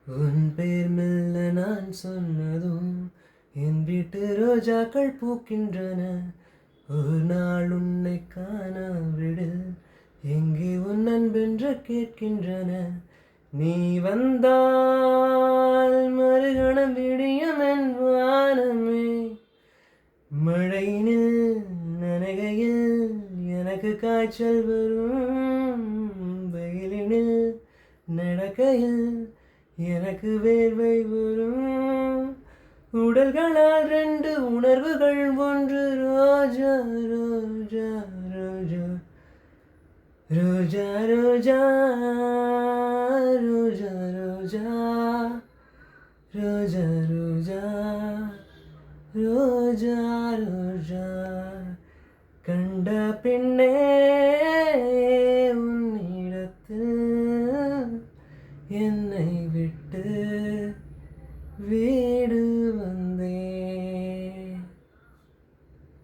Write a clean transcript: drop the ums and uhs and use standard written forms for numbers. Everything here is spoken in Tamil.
உன் பேர் மெல்ல நான் சொன்னதும் என் வீட்டு ரோஜாக்கள் பூக்கின்றன. ஒரு நாள் உன்னை காணாவிடில் எங்கே உன் அன்பென்று கேட்கின்றன. நீ வந்தால் மறுகணம் விடியும் என் வானமே. மழையினில் நனைகையில் எனக்கு காய்ச்சல் வரும். வெயிலினில் நடக்கையில் எனக்கு வேர்வை வரும். உடல்களால் ரெண்டு உணர்வுகள் ஒன்று. ரோஜா ரோஜா ரோஜா ரோஜா ரோஜா ரோஜா ரோஜா ரோஜா ரோஜா ரோஜா ரோஜா. கண்ட பின்னே உன்னிடத்தில் என்னை விட்டு வீடு